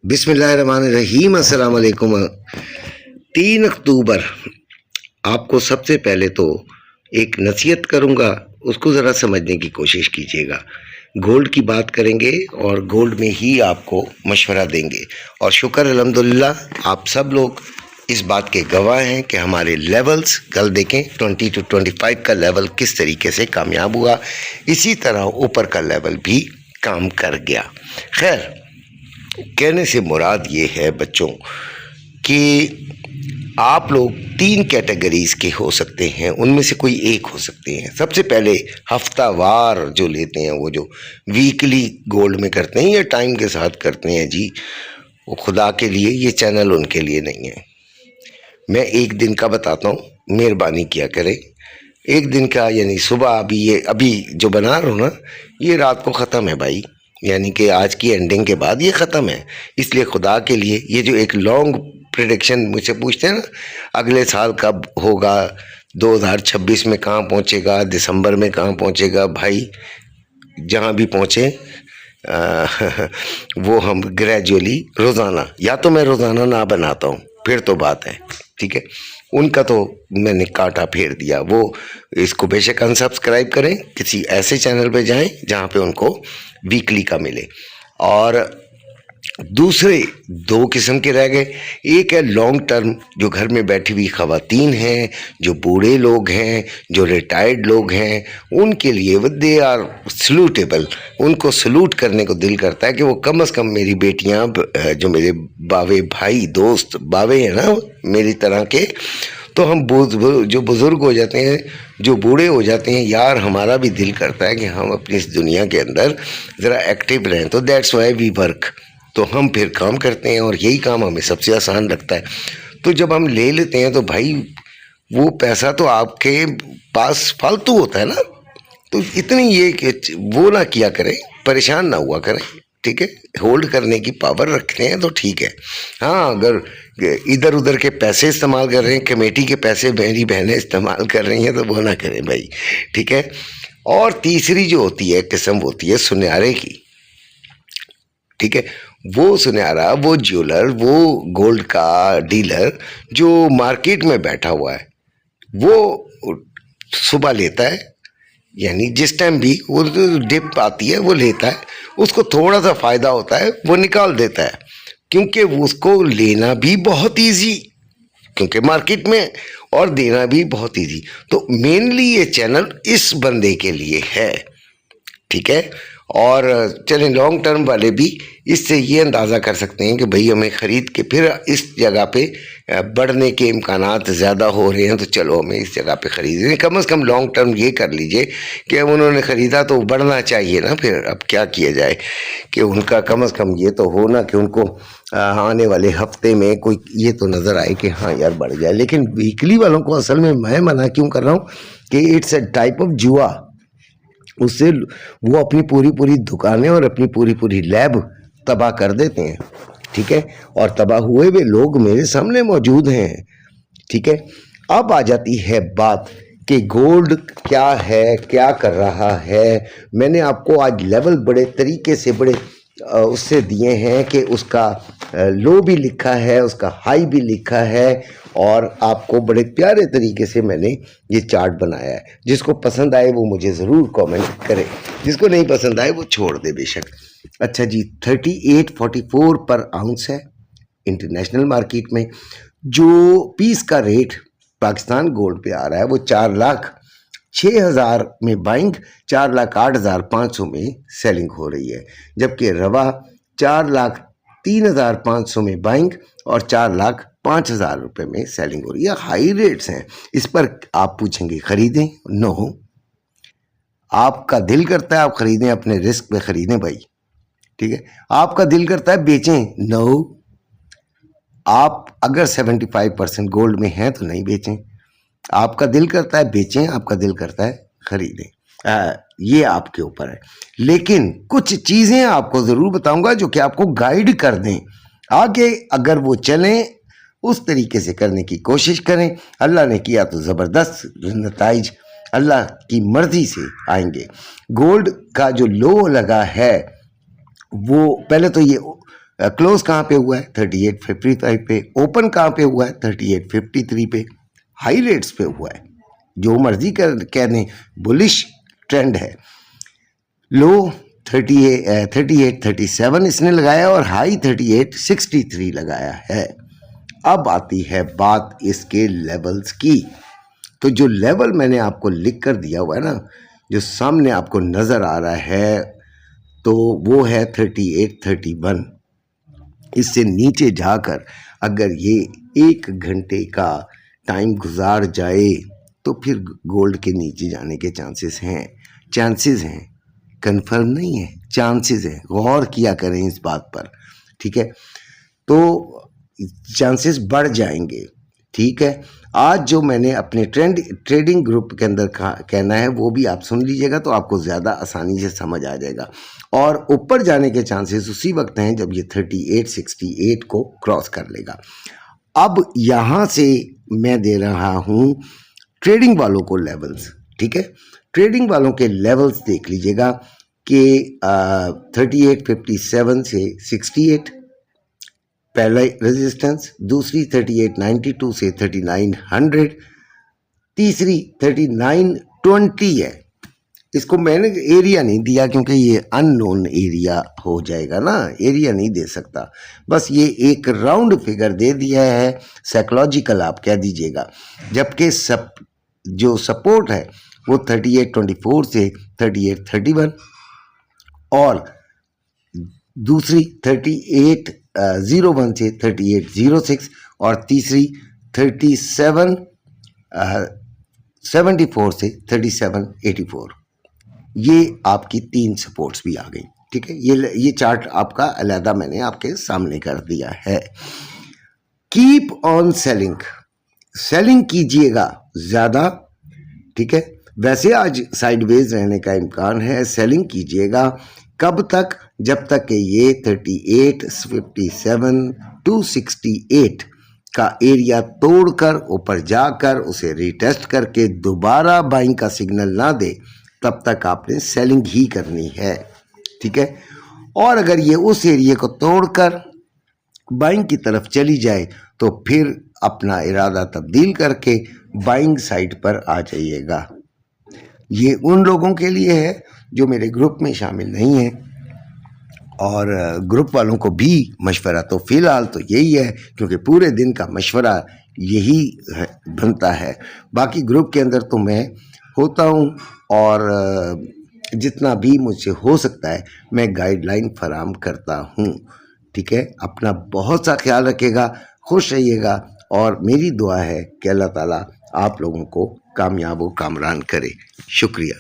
बिस्मिल्लाहिर्रहमानिर्रहीम। अस्सलाम वालेकुम। 3 अक्टूबर आपको सबसे पहले तो एक नसीहत करूँगा, उसको ज़रा समझने की कोशिश कीजिएगा। गोल्ड की बात करेंगे और गोल्ड में ही आपको मशवरा देंगे। और शुक्र अल्हम्दुलिल्लाह आप सब लोग इस बात के गवाह हैं कि हमारे लेवल्स कल देखें 20 to 25 का लेवल किस तरीके से कामयाब हुआ, इसी तरह ऊपर का लेवल भी काम कर गया। खैर, कहने से मुराद ये है बच्चों कि आप लोग 3 कैटेगरीज के हो सकते हैं, उनमें से कोई एक हो सकते हैं। सबसे पहले हफ्तावार जो लेते हैं, वो जो वीकली गोल्ड में करते हैं या टाइम के साथ करते हैं, जी वो खुदा के लिए, ये चैनल उनके लिए नहीं है। मैं एक दिन का बताता हूँ, मेहरबानी किया करें। एक दिन का यानी सुबह अभी जो बना रहा हूँ ना, ये रात को ख़त्म है भाई, यानी कि आज की एंडिंग के बाद ये ख़त्म है। इसलिए खुदा के लिए ये जो एक लॉन्ग प्रेडिक्शन मुझसे पूछते हैं ना, अगले साल कब होगा, 2026 में कहाँ पहुँचेगा, दिसंबर में कहाँ पहुँचेगा, भाई जहाँ भी पहुँचे वो हम ग्रेजुअली रोज़ाना, या तो मैं रोज़ाना ना बनाता हूँ फिर तो बात है, ठीक है। उनका तो मैंने कांटा फेर दिया। वो इसको बेशक अनसब्सक्राइब करें, किसी ऐसे चैनल पे जाएं जहाँ पे उनको वीकली का मिले। और दूसरे 2 किस्म के रह गए। एक है लॉन्ग टर्म, जो घर में बैठी हुई ख़वातीन हैं, जो बूढ़े लोग हैं, जो रिटायर्ड लोग हैं, उनके लिए वो दे आर सल्यूटेबल। उनको सल्यूट करने को दिल करता है कि वो कम से कम मेरी बेटियां, जो मेरे बावे भाई दोस्त बावे हैं ना मेरी तरह के, तो हम जो बुज़ुर्ग हो जाते हैं, जो बूढ़े हो जाते हैं, यार हमारा भी दिल करता है कि हम अपनी इस दुनिया के अंदर ज़रा एक्टिव रहें। तो दैट्स वाई वी वर्क। तो हम फिर काम करते हैं और यही काम हमें सबसे आसान लगता है। तो जब हम ले लेते हैं तो भाई वो पैसा तो आपके पास फालतू होता है ना, तो इतनी ये कि वो ना किया करें, परेशान ना हुआ करें, ठीक है। होल्ड करने की पावर रखते हैं तो ठीक है। हाँ, अगर इधर उधर के पैसे इस्तेमाल कर रहे हैं, कमेटी के पैसे मेरी बहनें इस्तेमाल कर रही हैं, तो वो ना करें भाई, ठीक है। और तीसरी जो होती है किस्म, होती है सुनहरे की, ठीक है। वो सुनहरा, वो ज्वेलर, वो गोल्ड का डीलर जो मार्केट में बैठा हुआ है, वो सुबह लेता है, यानी जिस टाइम भी वो डिप आती है वो लेता है, उसको थोड़ा सा फ़ायदा होता है वो निकाल देता है, क्योंकि उसको लेना भी बहुत इजी, क्योंकि मार्केट में, और देना भी बहुत इजी। तो मेनली ये चैनल इस बंदे के लिए है, ठीक है। और चलें, लॉन्ग टर्म वाले भी इससे ये अंदाज़ा कर सकते हैं कि भाई हमें ख़रीद के फिर इस जगह पे बढ़ने के इम्कानात ज़्यादा हो रहे हैं, तो चलो हमें इस जगह पे ख़रीदें। कम से कम लॉन्ग टर्म ये कर लीजिए कि अब उन्होंने ख़रीदा तो बढ़ना चाहिए ना। फिर अब क्या किया जाए कि उनका कम से कम ये तो हो ना कि उनको आने वाले हफ्ते में कोई ये तो नज़र आए कि हाँ यार बढ़ जाए। लेकिन वीकली वालों को असल में मैं मना क्यों कर रहा हूँ कि इट्स अ टाइप ऑफ जुआ। उससे वो अपनी पूरी पूरी दुकानें और अपनी पूरी पूरी लैब तबाह कर देते हैं, ठीक है। और तबाह हुए हुए लोग मेरे सामने मौजूद हैं, ठीक है। अब आ जाती है बात कि गोल्ड क्या है, क्या कर रहा है। मैंने आपको आज लेवल बड़े तरीके से, बड़े उससे दिए हैं कि उसका लो भी लिखा है, उसका हाई भी लिखा है, और आपको बड़े प्यारे तरीके से मैंने ये चार्ट बनाया है। जिसको पसंद आए वो मुझे ज़रूर कमेंट करे, जिसको नहीं पसंद आए वो छोड़ दे बेशक। अच्छा जी, 3844 पर आउंस है इंटरनेशनल मार्केट में। जो पीस का रेट पाकिस्तान गोल्ड पे आ रहा है वो 4,06,000 में बाइंग, 4,08,500 में सेलिंग हो रही है। जबकि रवा 4,03,500 में बाइंग और 4,05,000 रुपये में सेलिंग हो रही है। हाई रेट्स हैं। इस पर आप पूछेंगे खरीदें? नो। आपका दिल करता है आप खरीदें, अपने रिस्क पे खरीदें भाई, ठीक है। आपका दिल करता है बेचें? नो। आप अगर 75% गोल्ड में हैं तो नहीं बेचें। आपका दिल करता है बेचें, आपका दिल करता है खरीदें। ये आपके ऊपर है। लेकिन कुछ चीज़ें आपको ज़रूर बताऊंगा जो कि आपको गाइड कर दें आगे। अगर वो चलें, उस तरीके से करने की कोशिश करें, अल्लाह ने किया तो ज़बरदस्त नताइज अल्लाह की मर्ज़ी से आएंगे। गोल्ड का जो लो लगा है वो, पहले तो ये क्लोज कहाँ पे हुआ है 38.55 पे, ओपन कहाँ पे हुआ है 38.53 पे, हाई रेट्स पे हुआ है, जो मर्जी कर कहने बुलिश ट्रेंड है। लो 38.37 इसने लगाया और हाई 38.63 लगाया है। अब आती है बात इसके लेवल्स की। तो जो लेवल मैंने आपको लिख कर दिया हुआ है ना, जो सामने आपको नज़र आ रहा है, तो वो है 38.31। इससे नीचे जाकर अगर ये 1 घंटे का टाइम गुजार जाए तो फिर गोल्ड के नीचे जाने के चांसेस हैं, कंफर्म नहीं है, चांसेस हैं। गौर किया करें इस बात पर, ठीक है। तो चांसेस बढ़ जाएंगे, ठीक है। आज जो मैंने अपने ट्रेडिंग ग्रुप के अंदर कहना है वो भी आप सुन लीजिएगा, तो आपको ज़्यादा आसानी से समझ आ जाएगा। और ऊपर जाने के चांसेस उसी वक्त हैं जब ये 38.68 को क्रॉस कर लेगा। अब यहाँ से मैं दे रहा हूँ ट्रेडिंग वालों को लेवल्स, ठीक है। ट्रेडिंग वालों के लेवल्स देख लीजिएगा कि 38.57 से 68 पहला रेजिस्टेंस, दूसरी 38.92 से 3900, तीसरी 39.20 है। इसको मैंने एरिया नहीं दिया क्योंकि ये अननोन एरिया हो जाएगा ना, एरिया नहीं दे सकता, बस ये एक राउंड फिगर दे दिया है, साइकोलॉजिकल आप कह दीजिएगा। जबकि जो सपोर्ट है वो 38.24 से 38.31 और दूसरी 38.01 से 38.06 और तीसरी 37.74 से 37.84। ये आपकी 3 सपोर्ट्स भी आ गई, ठीक है। ये चार्ट आपका अलहदा मैंने आपके सामने कर दिया है। कीप ऑन सेलिंग कीजिएगा ज़्यादा, ठीक है। वैसे आज साइडवेज रहने का इम्कान है, सेलिंग कीजिएगा। कब तक? जब तक कि ये 38.57 to 68 का एरिया तोड़कर ऊपर जाकर उसे रीटेस्ट करके दोबारा बाइंग का सिग्नल ना दे, तब तक आपने सेलिंग ही करनी है, ठीक है। और अगर ये उस एरिया को तोड़कर बाइंग की तरफ चली जाए तो फिर अपना इरादा तब्दील करके बाइंग साइड पर आ जाइएगा। ये उन लोगों के लिए है जो मेरे ग्रुप में शामिल नहीं है, और ग्रुप वालों को भी मशवरा तो फ़िलहाल तो यही है, क्योंकि पूरे दिन का मशवरा यही बनता है। बाकी ग्रुप के अंदर तो मैं होता हूँ और जितना भी मुझसे हो सकता है मैं गाइडलाइन फराहम करता हूँ, ठीक है। अपना बहुत सा ख्याल रखिएगा, खुश रहिएगा, और मेरी दुआ है कि अल्लाह ताला आप लोगों को कामयाब व कामरान करे। शुक्रिया।